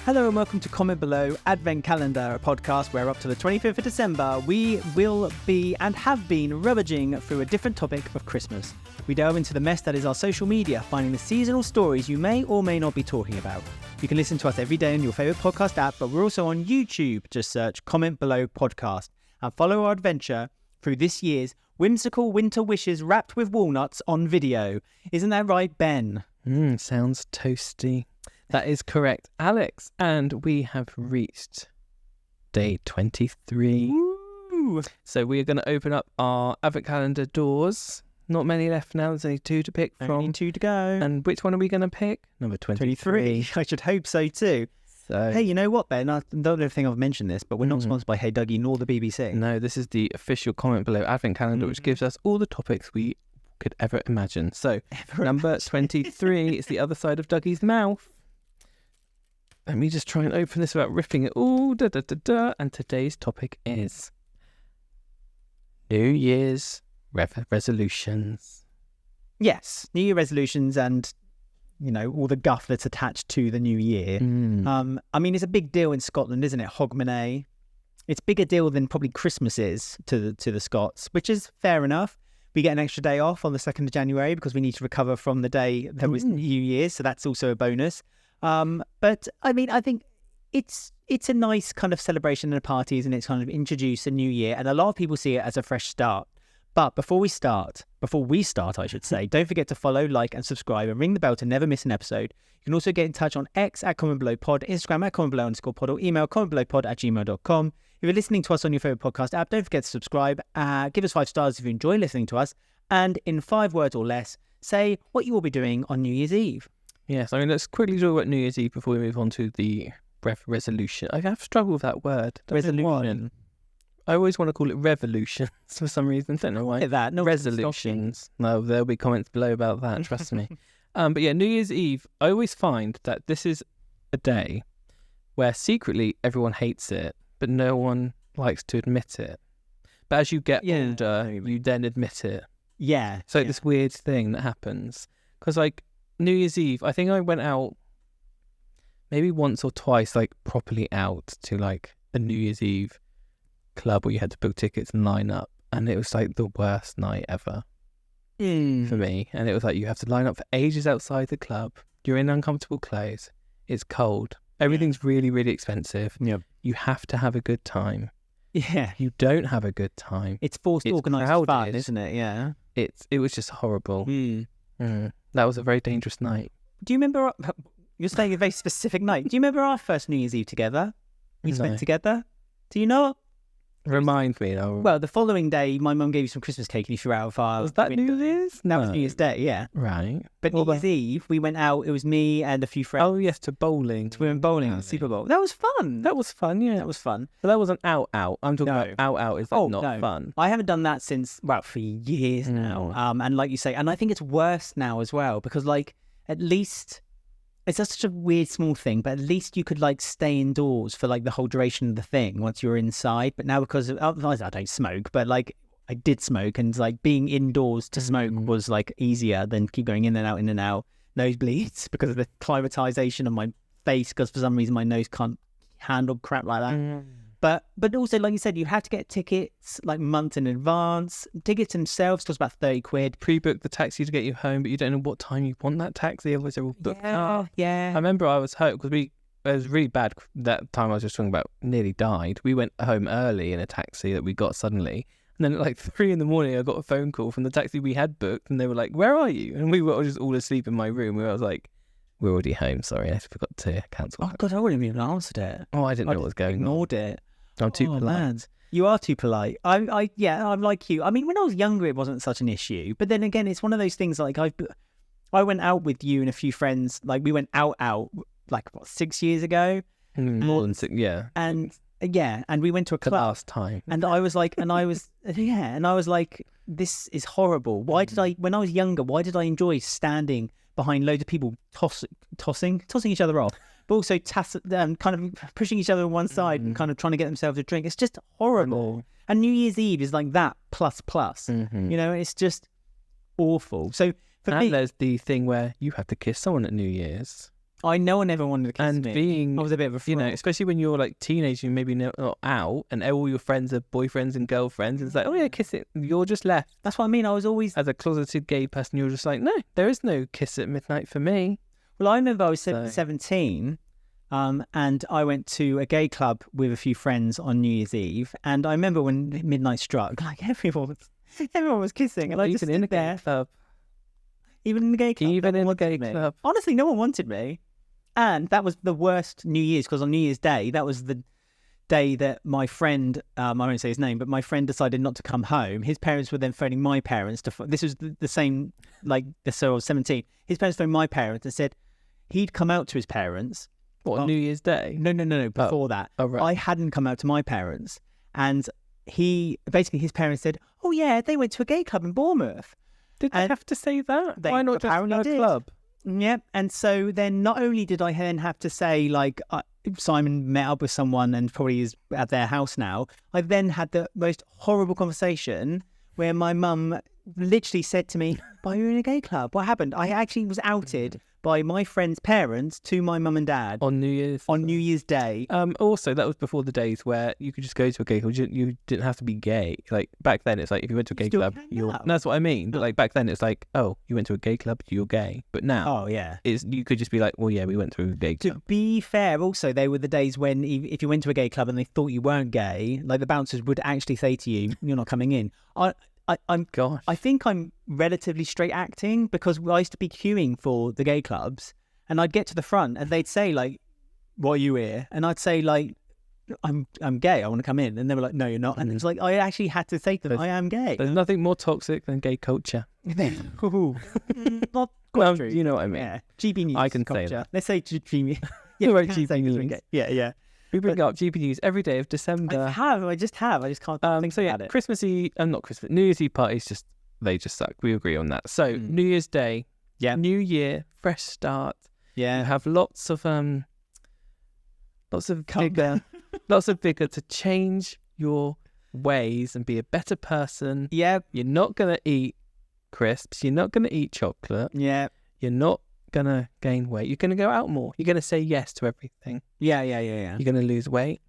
Hello and welcome to Comment Below Advent Calendar, a podcast where up to the 25th of December we will be and have been rummaging through a different topic of Christmas. We delve into the mess that is our social media, finding the seasonal stories you may or may not be talking about. You can listen to us every day on your favourite podcast app, but we're also on YouTube. Just search Comment Below Podcast and follow our adventure through this year's whimsical winter wishes wrapped with walnuts on video. Isn't that right, Ben? Sounds toasty. That is correct, Alex. And we have reached day 23. Woo! So we are going to open up our Advent calendar doors. Not many left now. There's only 2 to pick from. Only 2 to go. And which one are we going to pick? Number 23. I should hope so too. So, Hey, you know what, Ben? I don't think I've mentioned this, but we're not sponsored by Hey Dougie nor the BBC. No, this is the official Comment Below Advent calendar, which gives us all the topics we could ever imagine. So number 23 is the other side of Dougie's mouth. Let me just try and open this without ripping it all. And today's topic is New Year's resolutions. Yes, New Year resolutions and, you know, all the guff that's attached to the new year. I mean, it's a big deal in Scotland, isn't it? Hogmanay. It's a bigger deal than probably Christmas is to the Scots, which is fair enough. We get an extra day off on the 2nd of January because we need to recover from the day that was New Year's, so that's also a bonus. But I mean, I think it's a nice kind of celebration and a party, isn't it? It's kind of introduce a new year, and a lot of people see it as a fresh start. But before we start, I should say, don't forget to follow, like, and subscribe, and ring the bell to never miss an episode. You can also get in touch on X at CommentBelowPod, Instagram at CommentBelow_pod, or email CommentBelowPod@gmail.com. If you're listening to us on your favourite podcast app, don't forget to subscribe. Give us 5 stars if you enjoy listening to us, and in 5 words or less, say what you will be doing on New Year's Eve. Yes, I mean, let's quickly talk about New Year's Eve before we move on to the resolution. I have struggled with that word. Resolution. I always want to call it revolutions for some reason. Don't know why. Like that. No Resolutions. No, there'll be comments below about that. Trust me. But yeah, New Year's Eve. I always find that this is a day where secretly everyone hates it, but no one likes to admit it. But as you get older, you then admit it. Yeah. So this weird thing that happens because like New Year's Eve, I think I went out maybe once or twice, like properly out to like a New Year's Eve club where you had to book tickets and line up, and it was like the worst night ever for me. And it was like you have to line up for ages outside the club. You're in uncomfortable clothes. It's cold. Everything's really, really expensive. Yep. You have to have a good time. Yeah. You don't have a good time. It's forced organised crowded. fun, isn't it? Yeah. It was just horrible. That was a very dangerous night. Do you remember? You're saying a very specific night. Do you remember our first New Year's Eve together? We spent together. Do you know? Remind me. Well, the following day, my mum gave you some Christmas cake and you threw out a fire. Was that New Year's? That was New Year's Day, yeah. Right. But New Year's Eve, we went out. It was me and a few friends. Oh, yes, to bowling. We went bowling at Super Bowl. That was fun. That was fun, yeah. That was fun. But that wasn't out. I'm talking about out is like not no. fun. I haven't done that since, well, for years now. And like you say, and I think it's worse now as well because like at least... It's just such a weird small thing, but at least you could like stay indoors for like the whole duration of the thing once you're inside. But now because otherwise I don't smoke, but like I did smoke, and like being indoors to smoke was like easier than keep going in and out, nosebleeds because of the climatization of my face. Because for some reason my nose can't handle crap like that. But also, like you said, you had to get tickets like months in advance. Tickets themselves cost about 30 quid. Pre-book the taxi to get you home, but you don't know what time you want that taxi. Otherwise, they're all booked up. Yeah. I remember I was home because it was really bad that time I was just talking about. Nearly died. We went home early in a taxi that we got suddenly, and then at like 3 a.m, I got a phone call from the taxi we had booked, and they were like, "Where are you?" And we were just all asleep in my room. Where I was like, "We're already home. Sorry, I forgot to cancel." Oh God, I wouldn't even answered it. Oh, I didn't know what was going on. Ignored it. I'm too polite. Man. You are too polite. I'm like you. I mean, when I was younger, it wasn't such an issue. But then again, it's one of those things like I went out with you and a few friends. Like we went out like what, 6 years ago. More than 6, yeah. And and we went to a club last time. And I was like, this is horrible. Why did I, when I was younger, why did I enjoy standing behind loads of people tossing each other off? But also kind of pushing each other on one side and kind of trying to get themselves a drink. It's just horrible. And New Year's Eve is like that plus. You know, it's just awful. So for me, there's the thing where you have to kiss someone at New Year's. No one ever wanted to kiss And me. being, I was a bit of a frog. you know, especially when you're like teenage, you maybe not out, and all your friends are boyfriends and girlfriends. It's like, oh yeah, kiss it. You're just left That's what I mean. I was always... as a closeted gay person. You're just like, no, there is no kiss at midnight for me. Well, I remember I was So- 17, and I went to a gay club with a few friends on New Year's Eve. And I remember when midnight struck, like everyone was kissing, and I just Even in a stood there. gay club. Even in the gay club. Even no in one a gay wanted me. club. Honestly, no one wanted me. And that was the worst New Year's, because on New Year's Day, that was the day that my friend, I won't say his name, but my friend decided not to come home. His parents were then phoning my parents to... This was the same, like, so I was 17. His parents phoned my parents and said he'd come out to his parents. What, Oh. New Year's Day? No, before that. Oh, right. I hadn't come out to my parents. And his parents said, oh yeah, they went to a gay club in Bournemouth. Did they And have to say that? they Why not just apparently a did. club? Yeah, and so then not only did I then have to say, like, Simon met up with someone and probably is at their house now, I then had the most horrible conversation where my mum literally said to me, "Why are you in a gay club? What happened?" I actually was outed by my friend's parents to my mum and dad On New Year's? on New Year's Day. Also, that was before the days where you could just go to a gay club. You didn't have to be gay. Like, back then, it's like, if you went to a gay Still club, can you're... now. No, that's what I mean. But, like, back then, it's like, oh, you went to a gay club, you're gay. But now, Oh, yeah. you could just be like, well, yeah, we went to a gay club. To be fair, also, they were the days when if you went to a gay club and they thought you weren't gay, like the bouncers would actually say to you, "You're not coming in." Gosh. I think I'm relatively straight acting, because I used to be queuing for the gay clubs, and I'd get to the front and they'd say, like, "What are you here?" And I'd say, like, I'm gay, I want to come in. And they were like, "No, you're not." And it was like, I actually had to say to them, I am gay. There's nothing more toxic than gay culture. Ooh. Not quite Well, true. you know what I mean. Yeah. GB News I can say culture. that. Let's say GB. Yeah, Right, we can GB say News. we're gay. Yeah. We bring up GB News every day of I December. have. I just can't think So yeah, about it. Christmas Eve, not Christmas, New Year's Eve parties they just suck. We agree on that. So New Year's Day, Yeah. New Year, fresh start. You Yeah. have lots of vigor, lots of vigor to change your ways and be a better person. Yeah. You're not gonna eat crisps. You're not gonna eat chocolate. Yeah. You're not gonna gain weight. You're gonna go out more. You're gonna say yes to everything. Yeah. You're gonna lose weight.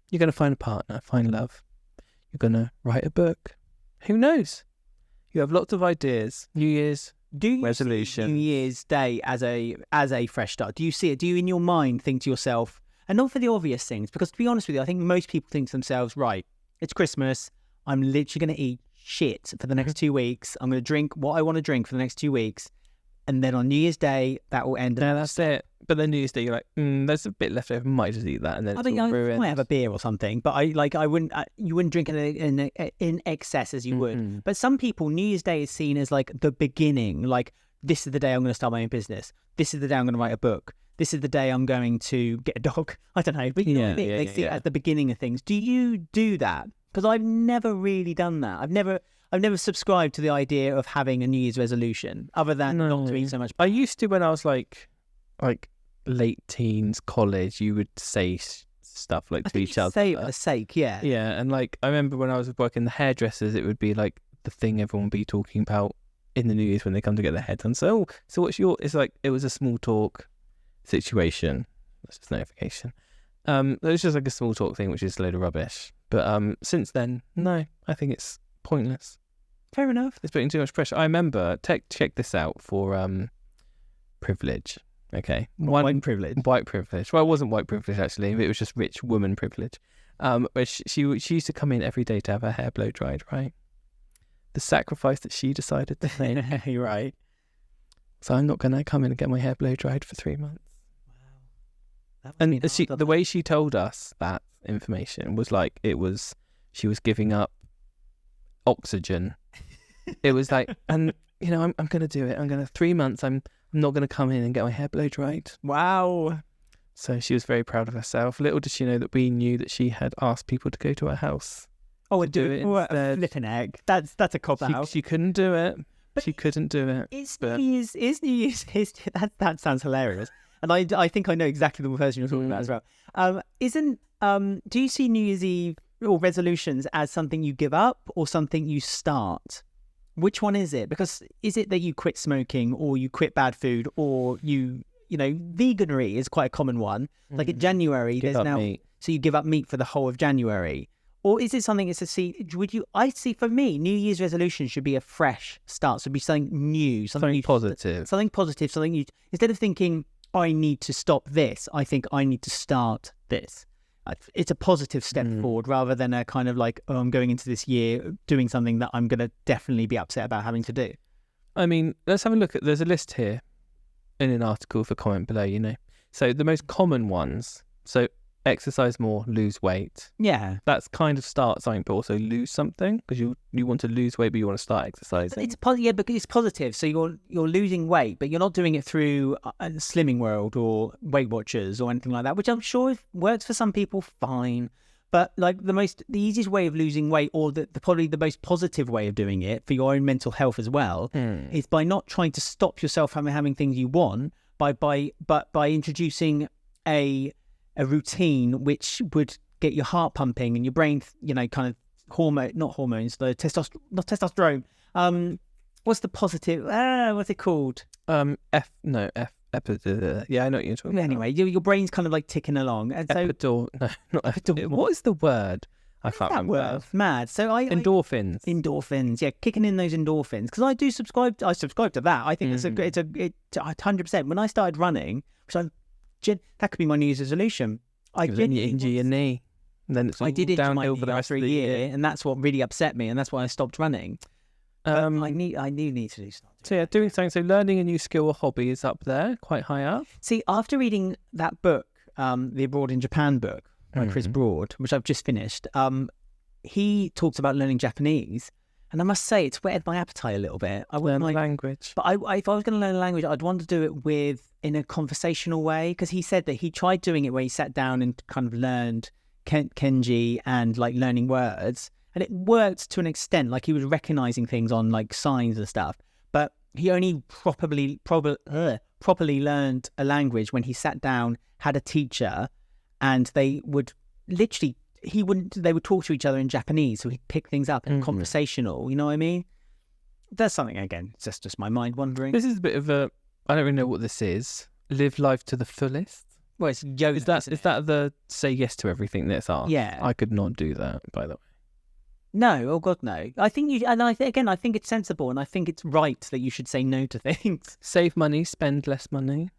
You're gonna find a partner, find love. You're gonna write a book. Who knows? You have lots of ideas. New Year's. Do you Resolution. see New Year's Day as a fresh start? Do you see it? Do you in your mind think to yourself, and not for the obvious things, because to be honest with you, I think most people think to themselves, right, it's Christmas, I'm literally going to eat shit for the next 2 weeks, I'm going to drink what I want to drink for the next 2 weeks, and then on New Year's Day, that will end. No, that's it. But then New Year's Day, you're like, there's a bit left over. Might just eat that, and then I it's think all I ruined. might have a beer or something, but I wouldn't. You wouldn't drink it in excess as you would. But some people, New Year's Day is seen as like the beginning. Like, this is the day I'm going to start my own business. This is the day I'm going to write a book. This is the day I'm going to get a dog. I don't know, but you know what I mean? They see it at the beginning of things. Do you do that? Because I've never really done that. I've never subscribed to the idea of having a New Year's resolution, other than not to eat so much. I used to when I was like late teens, college. You would say stuff like I to think each you other. say it for the sake, yeah. Yeah, and like I remember when I was working the hairdressers, it would be like the thing everyone would be talking about in the New Year's when they come to get their hair done. So, so what's your? It's like it was a small talk situation. That's just notification. It was just like a small talk thing, which is a load of rubbish. But since then, no, I think it's pointless. Fair enough. It's putting too much pressure. I remember, check this out for privilege. Okay, White privilege. White privilege. Well, it wasn't white privilege actually. It was just rich woman privilege. But she used to come in every day to have her hair blow dried. Right. The sacrifice that she decided to make. You're right. So I'm not going to come in and get my hair blow dried for 3 months. That must And be hard, the way she told us that information was like she was giving up oxygen. It was like, and you know, I'm going to do it. I'm going to 3 months. I'm not going to come in and get my hair blow dried. Wow. So she was very proud of herself. Little did she know that we knew that she had asked people to go to her house. Oh, to do it what a instead. flipping egg. That's a cop out. She couldn't do it. But she couldn't do it. Is but- New Year's that sounds hilarious. And I think I know exactly the person you're talking about as well. Do you see New Year's Eve or resolutions as something you give up or something you start? Which one is it? Because is it that you quit smoking or you quit bad food or you veganery is quite a common one. Like in January, Give there's up now meat. so you give up meat for the whole of January, or is it something? I see for me, New Year's resolution should be a fresh start. So it'd be something new, Something positive. something positive, something new. Instead of thinking I need to stop this, I think I need to start this. It's a positive step forward rather than a kind of like, oh, I'm going into this year doing something that I'm going to definitely be upset about having to do. I mean, let's have a look at, there's a list here in an article for comment below, So the most common ones, so exercise more, lose weight. Yeah. That's kind of start something, but also lose something, because you want to lose weight, but you want to start exercising. Because it's positive. So you're losing weight, but you're not doing it through a Slimming World or Weight Watchers or anything like that, which I'm sure works for some people, fine. But like the easiest way of losing weight, or probably the most positive way of doing it for your own mental health as well, is by not trying to stop yourself from having things you want, but by introducing a routine which would get your heart pumping and your brain, kind of not testosterone. What's the positive? What's it called? Yeah, I know what you're talking about. Anyway, your brain's kind of like ticking along. And so, no, not epidor. What is the word? I can't remember. Mad. So endorphins. Endorphins, yeah, kicking in those endorphins. Because I do subscribe. I subscribe to that. I think it's 100%. When I started running, that could be my New Year's resolution. Injure your knee. And then it's all downhill for the rest of the year. And that's what really upset me, and that's why I stopped running. I do need to do something. So yeah, doing something. So learning a new skill or hobby is up there, quite high up. See, after reading that book, the Abroad in Japan book by Chris Broad, which I've just finished, he talks about learning Japanese, and I must say it's whetted my appetite a little bit. I learn a language, but if I was going to learn a language, I'd want to do it in a conversational way, because he said that he tried doing it where he sat down and kind of learned Kenji and like learning words. And it worked to an extent, like he was recognizing things on like signs and stuff. But he only properly learned a language when he sat down, had a teacher, and they would talk to each other in Japanese. So he'd pick things up and conversational, you know what I mean? That's something, again, it's just my mind wandering. This is a bit of I don't really know what this is. Live life to the fullest. Well, it's yoga. Is that the say yes to everything that's asked? Yeah. I could not do that, by the way. No, oh God, no. I think I think it's sensible, and I think it's right that you should say no to things. Save money, spend less money.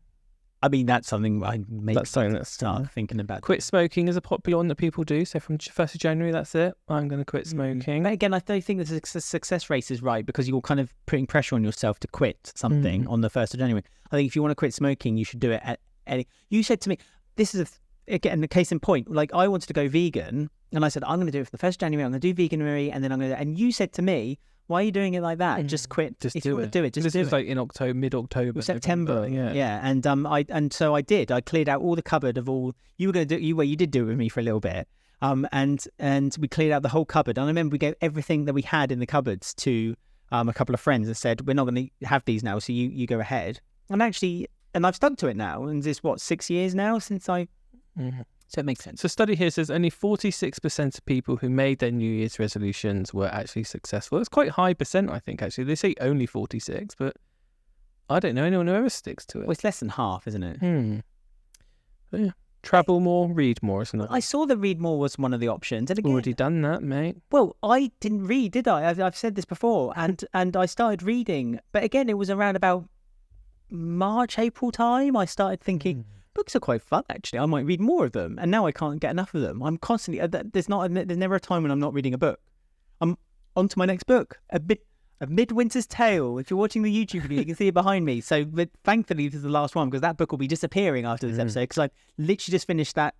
I mean, that's something That's something that's start thinking about. Quit smoking is a popular one that people do. So from 1st of January, that's it. I'm going to quit smoking. But again, I don't think the success rate is right, because you're kind of putting pressure on yourself to quit something on the 1st of January. I think if you want to quit smoking, you should do it at any. You said to me, this is again the case in point. Like, I wanted to go vegan, and I said, I'm going to do it for the 1st of January. I'm going to do veganuary, and then I'm going to. And you said to me, why are you doing it like that? Just quit. Just if do you want to do it. Just this do was it. Like in October, mid-October, September. November, Yeah. And so I did. I cleared out all the cupboard of all. You were going to do. You did do it with me for a little bit. And we cleared out the whole cupboard. And I remember we gave everything that we had in the cupboards to a couple of friends and said, we're not going to have these now, so you go ahead. And I've stuck to it now. And it's 6 years now since I. So it makes sense. So a study here says only 46% of people who made their New Year's resolutions were actually successful. It's quite a high percent, I think, actually. They say only 46, but I don't know anyone who ever sticks to it. Well, it's less than half, isn't it? But yeah. Travel more, read more, isn't it? I saw that read more was one of the options. And again, already done that, mate. Well, I didn't read, did I? I've said this before. And I started reading. But again, it was around about March, April time. I started thinking... Books are quite fun, actually. I might read more of them, and now I can't get enough of them. I'm constantly there's never a time when I'm not reading a book. I'm on to my next book, a Midwinter's Tale. If you're watching the YouTube video, you can see it behind me. So, but thankfully, this is the last one, because that book will be disappearing after this episode. Because I literally just finished that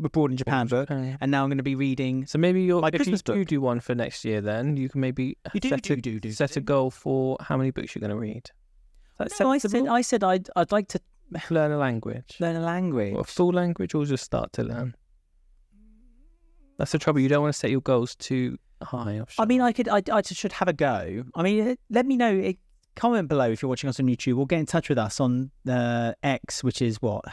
Abroad in Japan book, and now I'm going to be reading. So maybe my Christmas book. You do one for next year, then you can maybe set a goal for how many books you're going to read. I said I'd like to. Learn a language. Learn a language. What, a full language, or just start to learn? That's the trouble. You don't want to set your goals too high. I mean, I should have a go. I mean, let me know. Comment below if you're watching us on YouTube, or get in touch with us on X, which is what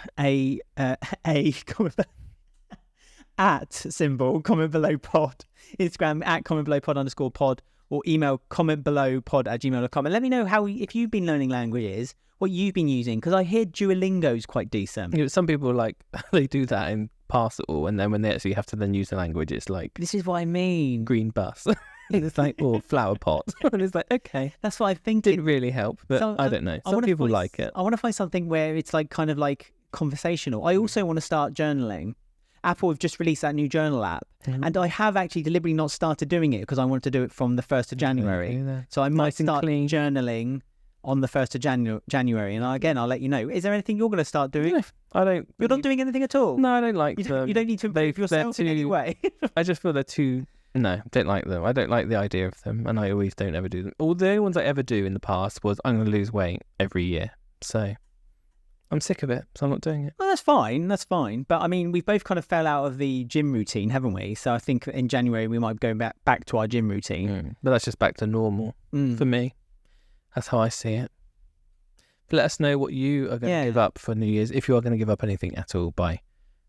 at symbol comment below pod. Instagram at comment below pod _pod, or email commentbelowpod@gmail.com and let me know if you've been learning languages, what you've been using, because I hear Duolingo's quite decent. You know, some people like they do that in Parcel, and then when they actually have to then use the language, it's like This is what I mean. green bus. It's like, or flower pot. And it's like, okay, That's what I think. didn't really help, but So, I don't know. I Some wanna people find- like it. I want to find something where it's like kind of like conversational. I also want to start journaling. Apple have just released that new journal app, and I have actually deliberately not started doing it because I wanted to do it from the 1st of January. So I might Nice and start clean. journaling on the 1st of January. And again, I'll let you know. Is there anything you're going to start doing? No, I don't. You're not doing anything at all? No, I don't like You them. don't need to improve yourself in any way. I just feel they're too. No, don't like them. I don't like the idea of them, and I always don't ever do them. All the only ones I ever do in the past was I'm going to lose weight every year. So I'm sick of it, so I'm not doing it. Well, that's fine. That's fine. But I mean, we've both kind of fell out of the gym routine, haven't we? So I think in January we might go back to our gym routine. But that's just back to normal for me. That's how I see it. But let us know what you are going to give up for New Year's, if you are going to give up anything at all, by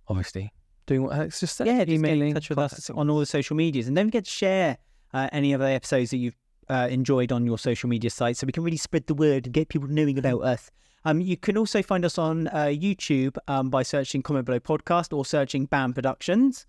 obviously doing what Alex just said. Yeah, just get emailing, in touch with us on all the social medias. And don't forget to share any of the episodes that you've enjoyed on your social media sites so we can really spread the word and get people knowing about us. You can also find us on YouTube by searching Comment Below Podcast or searching BAM Productions.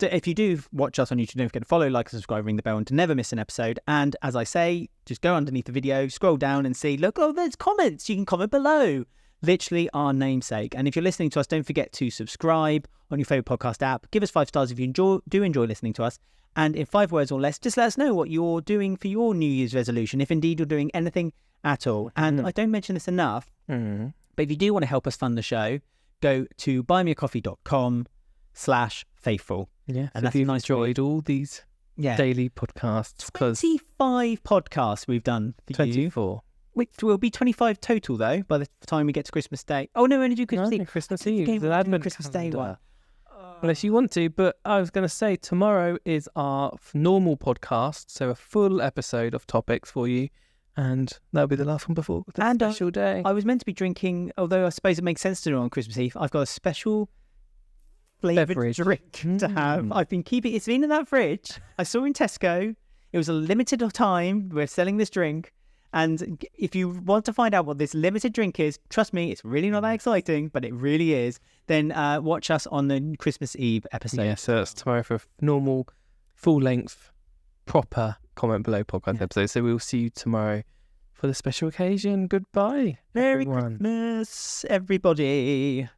If you do watch us on YouTube, don't forget to follow, like, subscribe, ring the bell, and to never miss an episode. And as I say, just go underneath the video, scroll down and see, look, oh, there's comments. You can comment below. Literally our namesake. And if you're listening to us, don't forget to subscribe on your favourite podcast app. Give us 5 stars if you do enjoy listening to us. And in 5 words or less, just let us know what you're doing for your New Year's resolution, if indeed you're doing anything at all. And I don't mention this enough, but if you do want to help us fund the show, go to buymeacoffee.com/faithful. Yeah, And so that's if you've nice enjoyed all these daily podcasts, because 25 podcasts we've done for 24. Which will be 25 total, though, by the time we get to Christmas Day. Oh, no, we only do Christmas Eve. Christmas Okay, Eve, we'll the do Advent Christmas Day one. Unless you want to, but I was going to say tomorrow is our normal podcast, so a full episode of topics for you, and that'll be the last one before the special day. I was meant to be drinking, although I suppose it makes sense to do on Christmas Eve. I've got a special flavoured Beverage. drink to have. I've been keeping it's been in that fridge. I saw in Tesco. It was a limited time. We're selling this drink. And if you want to find out what this limited drink is, trust me, it's really not that exciting, but it really is. Then watch us on the Christmas Eve episode. Yeah, so that's tomorrow for a normal, full-length, proper Comment Below podcast episode. So we'll see you tomorrow for the special occasion. Goodbye, Merry everyone. Christmas, everybody.